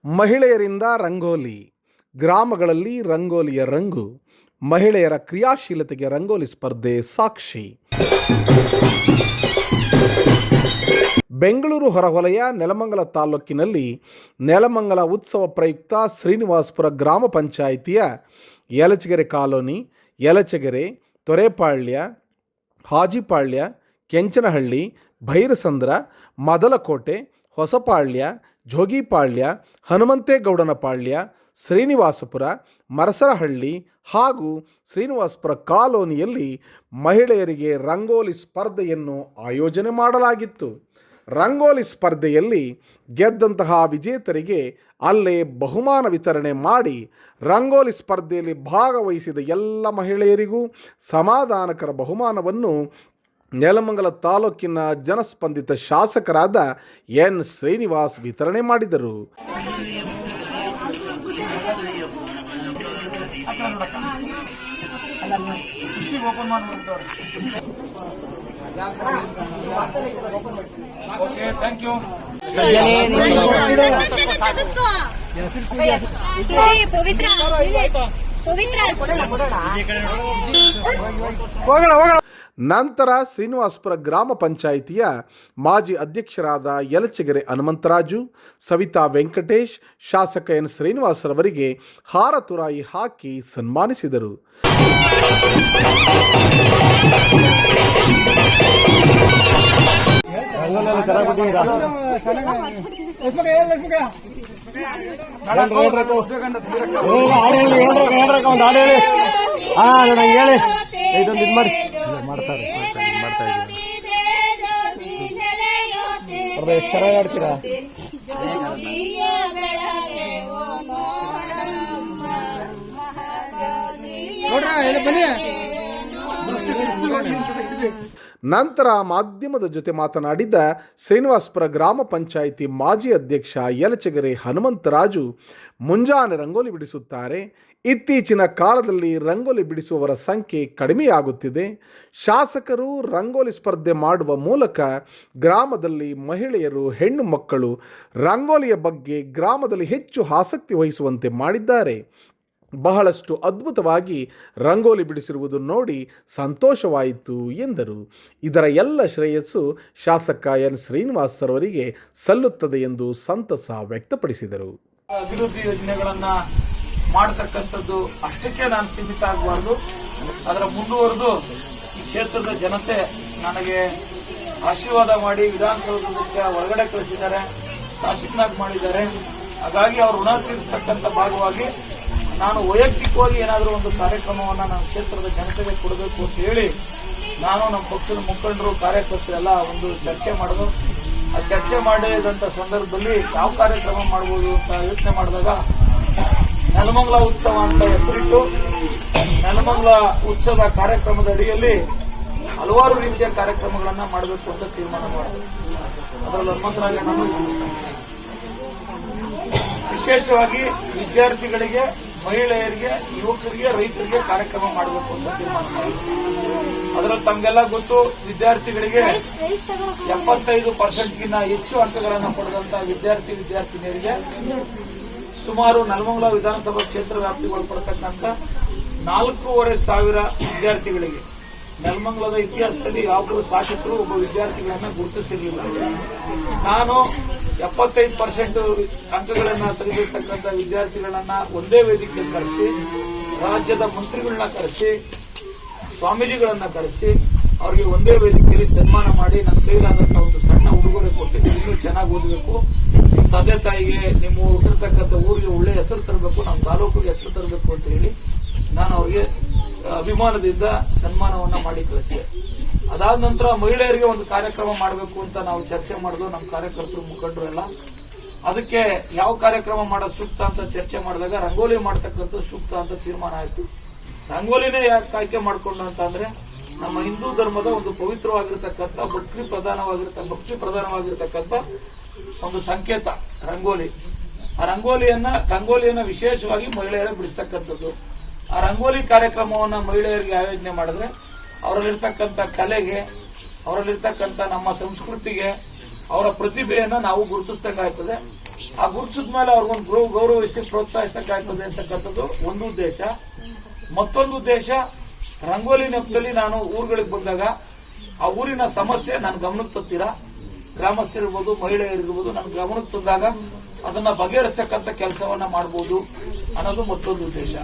ಮಹಿಳೆಯರಿಂದ ರಂಗೋಲಿ. ಗ್ರಾಮಗಳಲ್ಲಿ ರಂಗೋಲಿಯ ರಂಗು. ಮಹಿಳೆಯರ ಕ್ರಿಯಾಶೀಲತೆಗೆ ರಂಗೋಲಿ ಸ್ಪರ್ಧೆ ಸಾಕ್ಷಿ. ಬೆಂಗಳೂರು ಹೊರವಲಯ ನೆಲಮಂಗಲ ತಾಲೂಕಿನಲ್ಲಿ ನೆಲಮಂಗಲ ಉತ್ಸವ ಪ್ರಯುಕ್ತ ಶ್ರೀನಿವಾಸಪುರ ಗ್ರಾಮ ಪಂಚಾಯಿತಿಯ ಯಲಚಗೆರೆ ಕಾಲೋನಿ, ಯಲಚಗೆರೆ, ತೊರೆಪಾಳ್ಯ, ಹಾಜಿಪಾಳ್ಯ, ಕೆಂಚನಹಳ್ಳಿ, ಭೈರಸಂದ್ರ, ಮದಲಕೋಟೆ, ಹೊಸಪಾಳ್ಯ, ಜೋಗಿಪಾಳ್ಯ, ಹನುಮಂತೇಗೌಡನ ಪಾಳ್ಯ, ಶ್ರೀನಿವಾಸಪುರ, ಮರಸರಹಳ್ಳಿ ಹಾಗೂ ಶ್ರೀನಿವಾಸಪುರ ಕಾಲೋನಿಯಲ್ಲಿ ಮಹಿಳೆಯರಿಗೆ ರಂಗೋಲಿ ಸ್ಪರ್ಧೆಯನ್ನು ಆಯೋಜನೆ ಮಾಡಲಾಗಿತ್ತು. ರಂಗೋಲಿ ಸ್ಪರ್ಧೆಯಲ್ಲಿ ಗೆದ್ದಂತಹ ವಿಜೇತರಿಗೆ ಅಲ್ಲೇ ಬಹುಮಾನ ವಿತರಣೆ ಮಾಡಿ ರಂಗೋಲಿ ಸ್ಪರ್ಧೆಯಲ್ಲಿ ಭಾಗವಹಿಸಿದ ಎಲ್ಲ ಮಹಿಳೆಯರಿಗೂ ಸಮಾಧಾನಕರ ಬಹುಮಾನವನ್ನು ನೆಲಮಂಗಲ ತಾಲೂಕಿನ ಜನಸ್ಪಂದಿತ ಶಾಸಕರಾದ ಎನ್ ಶ್ರೀನಿವಾಸ್ ವಿತರಣೆ ಮಾಡಿದರು. ನಂತರ ಶ್ರೀನಿವಾಸಪುರ ಗ್ರಾಮ ಪಂಚಾಯಿತಿಯ ಮಾಜಿ ಅಧ್ಯಕ್ಷರಾದ ಯಲಚಗೆರೆ ಹನುಮಂತರಾಜು, ಸವಿತಾ ವೆಂಕಟೇಶ್, ಶಾಸಕ ಎನ್ ಶ್ರೀನಿವಾಸರವರಿಗೆ ಹಾರ ತುರಾಯಿ ಹಾಕಿ ಸನ್ಮಾನಿಸಿದರು. ಆಡ್ತೀರಾ ನಂತರ ಮಾಧ್ಯಮದ ಜೊತೆ ಮಾತನಾಡಿದ ಶ್ರೀನಿವಾಸಪುರ ಗ್ರಾಮ ಪಂಚಾಯಿತಿ ಮಾಜಿ ಅಧ್ಯಕ್ಷ ಯಲಚಗೆರೆ ಹನುಮಂತರಾಜು, ಮುಂಜಾನೆ ರಂಗೋಲಿ ಬಿಡಿಸುತ್ತಾರೆ. ಇತ್ತೀಚಿನ ಕಾಲದಲ್ಲಿ ರಂಗೋಲಿ ಬಿಡಿಸುವವರ ಸಂಖ್ಯೆ ಕಡಿಮೆಯಾಗುತ್ತಿದೆ. ಶಾಸಕರು ರಂಗೋಲಿ ಸ್ಪರ್ಧೆ ಮಾಡುವ ಮೂಲಕ ಗ್ರಾಮದಲ್ಲಿ ಮಹಿಳೆಯರು, ಹೆಣ್ಣು ಮಕ್ಕಳು ರಂಗೋಲಿಯ ಬಗ್ಗೆ ಗ್ರಾಮದಲ್ಲಿ ಹೆಚ್ಚು ಆಸಕ್ತಿ ವಹಿಸುವಂತೆ ಮಾಡಿದ್ದಾರೆ. ಬಹಳಷ್ಟು ಅದ್ಭುತವಾಗಿ ರಂಗೋಲಿ ಬಿಡಿಸಿರುವುದು ನೋಡಿ ಸಂತೋಷವಾಯಿತು ಎಂದರು. ಇದರ ಎಲ್ಲ ಶ್ರೇಯಸ್ಸು ಶಾಸಕ ಎನ್ ಶ್ರೀನಿವಾಸ್ ಅವರಿಗೆ ಸಲ್ಲುತ್ತದೆ ಎಂದು ಸಂತಸ ವ್ಯಕ್ತಪಡಿಸಿದರು. ಅಭಿವೃದ್ಧಿ ಯೋಜನೆಗಳನ್ನ ಮಾಡತಕ್ಕಂಥದ್ದು ಅಷ್ಟಕ್ಕೆ ನಾನು ಸೀಮಿತ ಆಗಬಾರ್ದು. ಅದರ ಮುಂದುವರೆದು ಈ ಕ್ಷೇತ್ರದ ಜನತೆ ನನಗೆ ಆಶೀರ್ವಾದ ಮಾಡಿ ವಿಧಾನಸೌಧಕ್ಕೆ ಒಳಗಡೆ ಕಳಿಸಿದ್ದಾರೆ, ಶಾಸಕನಾಗಿ ಮಾಡಿದ್ದಾರೆ. ಹಾಗಾಗಿ ಅವರು ಋಣ ತೀರಿಸತಕ್ಕಂಥ ಭಾಗವಾಗಿ ನಾನು ವೈಯಕ್ತಿಕವಾಗಿ ಏನಾದರೂ ಒಂದು ಕಾರ್ಯಕ್ರಮವನ್ನು ನಮ್ಮ ಕ್ಷೇತ್ರದ ಜನತೆಗೆ ಕೊಡಬೇಕು ಅಂತ ಹೇಳಿ ನಾನು ನಮ್ಮ ಪಕ್ಷದ ಮುಖಂಡರು, ಕಾರ್ಯಕರ್ತರೆಲ್ಲ ಒಂದು ಚರ್ಚೆ ಮಾಡೋದು. ಆ ಚರ್ಚೆ ಮಾಡಿದಂಥ ಸಂದರ್ಭದಲ್ಲಿ ಯಾವ ಕಾರ್ಯಕ್ರಮ ಮಾಡಬಹುದು ಅಂತ ಯೋಚನೆ ಮಾಡಿದಾಗ ನೆಲಮಂಗಲ ಉತ್ಸವ ಅಂತ ಹೆಸರಿಟ್ಟು ನೆಲಮಂಗಲ ಉತ್ಸವದ ಕಾರ್ಯಕ್ರಮದ ಅಡಿಯಲ್ಲಿ ಹಲವಾರು ರೀತಿಯ ಕಾರ್ಯಕ್ರಮಗಳನ್ನ ಮಾಡಬೇಕು ಅಂತ ತೀರ್ಮಾನ ಮಾಡಿದೆ. ಅದರಲ್ಲಿ ಹನುಮಂತರಾಜ ನಾನು ವಿಶೇಷವಾಗಿ ವಿದ್ಯಾರ್ಥಿಗಳಿಗೆ, ಮಹಿಳೆಯರಿಗೆ, ಯುವಕರಿಗೆ, ರೈತರಿಗೆ ಕಾರ್ಯಕ್ರಮ ಮಾಡಬೇಕು ಅಂತ ತೀರ್ಮಾನ ಮಾಡಿದೆ. ಅದರಲ್ಲಿ ತಮಗೆಲ್ಲ ಗೊತ್ತು, ವಿದ್ಯಾರ್ಥಿಗಳಿಗೆ 75%ಗಿಂತ ಹೆಚ್ಚು ಅಂಕಗಳನ್ನು ಪಡೆದಂತಹ ವಿದ್ಯಾರ್ಥಿನಿಯರಿಗೆ ಸುಮಾರು ನೆಲಮಂಗಲ ವಿಧಾನಸಭಾ ಕ್ಷೇತ್ರ ವ್ಯಾಪ್ತಿಗೆ ಒಳಪಡತಕ್ಕಂಥ 4,500 ವಿದ್ಯಾರ್ಥಿಗಳಿಗೆ ನೆಲಮಂಗಲದ ಇತಿಹಾಸದಲ್ಲಿ ಯಾವುದೇ ಶಾಸಕರು ಒಬ್ಬ ವಿದ್ಯಾರ್ಥಿಗಳನ್ನ ಗುರುತಿಸಿರಲಿಲ್ಲ. ನಾನು 75% ಅಂಕಗಳನ್ನ ತೆಗೆದಿರ್ತಕ್ಕಂಥ ವಿದ್ಯಾರ್ಥಿಗಳನ್ನ ಒಂದೇ ವೇದಿಕೆ ಕರೆಸಿ, ರಾಜ್ಯದ ಮಂತ್ರಿಗಳನ್ನ ಕರೆಸಿ, ಸ್ವಾಮೀಜಿಗಳನ್ನ ಕರೆಸಿ ಅವರಿಗೆ ಒಂದೇ ವೇದಿಕೆಯಲ್ಲಿ ಸನ್ಮಾನ ಮಾಡಿ ನನ್ನ ಕೈಲಾದಂತಹ ಒಂದು ಸಣ್ಣ ಉಡುಗೊರೆ ಕೊಟ್ಟಿದ್ದು, ಇನ್ನೂ ಚೆನ್ನಾಗಿ ಓದಬೇಕು, ನಿಮ್ಮ ತಂದೆ ತಾಯಿಗೆ ನಿಮ್ಮ ಹುಟ್ಟಿರ್ತಕ್ಕಂಥ ಊರಿಗೆ ಒಳ್ಳೆ ಹೆಸರು ತರಬೇಕು, ನಮ್ಮ ತಾಲೂಕಿಗೆ ಹೆಸರು ತರಬೇಕು ಅಂತ ಹೇಳಿ ನಾನು ಅವರಿಗೆ ಅಭಿಮಾನದಿಂದ ಸನ್ಮಾನವನ್ನ ಮಾಡಿ ಕಳಿಸಿದೆ. ಅದಾದ ನಂತರ ಮಹಿಳೆಯರಿಗೆ ಒಂದು ಕಾರ್ಯಕ್ರಮ ಮಾಡಬೇಕು ಅಂತ ನಾವು ಚರ್ಚೆ ಮಾಡಿದ್ವು, ನಮ್ಮ ಕಾರ್ಯಕರ್ತರು, ಮುಖಂಡರು ಎಲ್ಲ. ಅದಕ್ಕೆ ಯಾವ ಕಾರ್ಯಕ್ರಮ ಮಾಡೋದು ಸೂಕ್ತ ಅಂತ ಚರ್ಚೆ ಮಾಡಿದಾಗ ರಂಗೋಲಿ ಮಾಡತಕ್ಕಂಥ ಸೂಕ್ತ ಅಂತ ತೀರ್ಮಾನ ಆಯಿತು. ರಂಗೋಲಿನೇ ಯಾಕೆ ಆಯ್ಕೆ ಮಾಡಿಕೊಂಡು ಅಂತಂದ್ರೆ ನಮ್ಮ ಹಿಂದೂ ಧರ್ಮದ ಒಂದು ಪವಿತ್ರವಾಗಿರ್ತಕ್ಕಂಥ ಭಕ್ತಿ ಪ್ರಧಾನವಾಗಿರ್ತಕ್ಕಂಥ ಒಂದು ಸಂಕೇತ ರಂಗೋಲಿ. ಆ ರಂಗೋಲಿಯನ್ನ ವಿಶೇಷವಾಗಿ ಮಹಿಳೆಯರೇ ಬಿಡಿಸ್ತಕ್ಕಂಥದ್ದು. ಆ ರಂಗೋಲಿ ಕಾರ್ಯಕ್ರಮವನ್ನ ಮಹಿಳೆಯರಿಗೆ ಆಯೋಜನೆ ಮಾಡಿದ್ರೆ ಅವರಲ್ಲಿರ್ತಕ್ಕಂಥ ಕಲೆಗೆ, ಅವರಲ್ಲಿರ್ತಕ್ಕಂಥ ನಮ್ಮ ಸಂಸ್ಕೃತಿಗೆ, ಅವರ ಪ್ರತಿಭೆಯನ್ನ ನಾವು ಗುರುತಿಸಿದಂಗಾಗ್ತದೆ. ಆ ಗುರುತಿಸಿದ ಮೇಲೆ ಅವ್ರಿಗೊಂದು ಗೌರವಿಸಿ ಪ್ರೋತ್ಸಾಹಿಸಕ್ಕಾಗ್ತದೆ ಅಂತಕ್ಕಂಥದ್ದು ಒಂದು ಉದ್ದೇಶ. ಮತ್ತೊಂದು ಉದ್ದೇಶ, ರಂಗೋಲಿ ನೆಪದಲ್ಲಿ ನಾನು ಊರುಗಳಿಗೆ ಬಂದಾಗ ಆ ಊರಿನ ಸಮಸ್ಯೆ ನನ್ನ ಗಮನಕ್ಕೆ ತರ್ತೀರಾ, ಗ್ರಾಮಸ್ಥರಿರ್ಬೋದು, ಮಹಿಳೆಯರಿರ್ಬೋದು, ನನ್ನ ಗಮನಕ್ಕೆ ತಂದಾಗ ಅದನ್ನ ಬಗೆಹರಿಸ್ತಕ್ಕಂಥ ಕೆಲಸವನ್ನ ಮಾಡಬಹುದು ಅನ್ನೋದು ಮತ್ತೊಂದು ಉದ್ದೇಶ.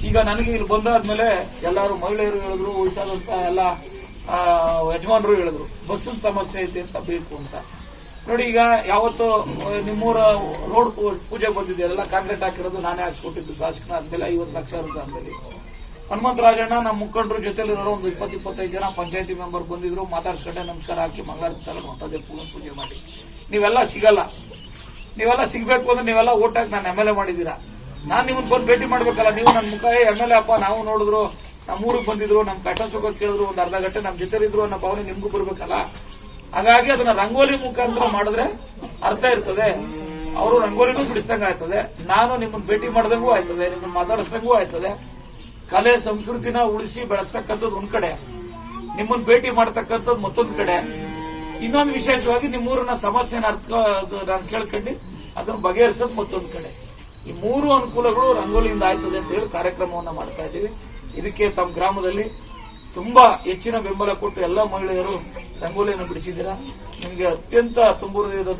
ಈಗ ನನಗೆ ಇಲ್ಲಿ ಬಂದಾದ್ಮೇಲೆ ಎಲ್ಲರೂ ಮಹಿಳೆಯರು ಹೇಳಿದ್ರು, ವಯಸ್ಸಾದಂತ ಎಲ್ಲ ಯಜಮಾನರು ಹೇಳಿದ್ರು ಬಸ್ಸಿನ ಸಮಸ್ಯೆ ಐತೆ ಅಂತ ಬೇಕು ಅಂತ. ನೋಡಿ, ಈಗ ಯಾವತ್ತು ನಿಮ್ಮೂರ ರೋಡ್ ಪೂಜೆ ಬಂದಿದೆಯಲ್ಲ, ಕಾಂಕ್ರೀಟ್ ಹಾಕಿರೋದು ನಾನೇ ಹಾಕ್ಸ್ಕೊಟ್ಟಿದ್ದು ಶಾಸಕನಾದ್ಮೇಲೆ 50 ಲಕ್ಷ ಆದ್ಮೇಲೆ. ಹನುಮಂತರಾಜಣ್ಣ ನಮ್ಮ ಮುಖಂಡರು ಜೊತೆಲಿರೋ ಒಂದು 20-25 ಜನ ಪಂಚಾಯತಿ ಮೆಂಬರ್ ಬಂದಿದ್ರು, ಮಾತಾಡ್ಸ್ಕೊಂಡೆ ನಮಸ್ಕಾರ ಹಾಕಿ ಮಂಗಳಾರತಿ ಹೊಂಟದೆ ಪೂಜೆ ಮಾಡಿ. ನೀವೆಲ್ಲ ಸಿಗಲ್ಲ, ನೀವೆಲ್ಲ ಸಿಗ್ಬೇಕು ಅಂದ್ರೆ ನೀವೆಲ್ಲ ಓಟ್ ಹಾಕಿ ನಾನು MLA ಮಾಡಿದ್ದೀರಾ. ನಾನ್ ನಿಮ್ಮನ್ನ ಬಂದು ಭೇಟಿ ಮಾಡ್ಬೇಕಲ್ಲ, ನೀವು ನನ್ನ ಮುಖ MLA ಅಪ್ಪ ನಾವು ನೋಡಿದ್ರು, ನಮ್ಮ ಊರಿಗೆ ಬಂದಿದ್ರು, ನಮ್ ಕಷ್ಟ ಸುಖ ಕೇಳಿದ್ರು, ಒಂದು ಅರ್ಧ ಗಂಟೆ ನಮ್ಮ ಜೊತೆ ಇದ್ರು ಅನ್ನೋ ಭಾವನೆ ನಿಮ್ಗೂ ಬರ್ಬೇಕಲ್ಲ. ಹಾಗಾಗಿ ಅದನ್ನ ರಂಗೋಲಿ ಮುಖಾಂತರ ಮಾಡಿದ್ರೆ ಅರ್ಥ ಇರ್ತದೆ. ಅವರು ರಂಗೋಲಿನೂ ಬಿಡಿಸ್ದಂಗ ಆಯ್ತದೆ, ನಾನು ನಿಮ್ಮನ್ನ ಭೇಟಿ ಮಾಡ್ದಂಗೂ ಆಯ್ತದೆ, ನಿಮ್ಮನ್ನ ಮಾತಾಡಿಸ್ದಂಗೂ ಆಯ್ತದೆ. ಕಲೆ ಸಂಸ್ಕೃತಿನ ಉಳಿಸಿ ಬೆಳೆಸ್ತಕ್ಕಂಥದ್ದು ಒಂದ್ ಕಡೆ, ನಿಮ್ಮನ್ನ ಭೇಟಿ ಮಾಡ್ತಕ್ಕಂಥದ್ದು ಮತ್ತೊಂದ್ ಕಡೆ. ಇನ್ನೊಂದು ವಿಶೇಷವಾಗಿ ನಿಮ್ಮೂರಿನ ಸಮಸ್ಯೆನ ನಾನು ಕೇಳ್ಕೊಂಡು ಅದನ್ನ ಬಗೆಹರಿಸೋದು ಮತ್ತೊಂದು ಕಡೆ. ಈ 3 ಅನುಕೂಲಗಳು ರಂಗೋಲಿಯಿಂದ ಆಯ್ತದೆ ಅಂತ ಹೇಳಿ ಕಾರ್ಯಕ್ರಮವನ್ನ ಮಾಡ್ತಾ ಇದ್ದೀವಿ. ಇದಕ್ಕೆ ತಮ್ಮ ಗ್ರಾಮದಲ್ಲಿ ತುಂಬಾ ಹೆಚ್ಚಿನ ಬೆಂಬಲ ಕೊಟ್ಟು ಎಲ್ಲ ಮಹಿಳೆಯರು ರಂಗೋಲಿಯನ್ನು ಬಿಡಿಸಿದ್ದೀರಾ. ನಿಮಗೆ ಅತ್ಯಂತ ತುಂಬುವುದಿದೆ.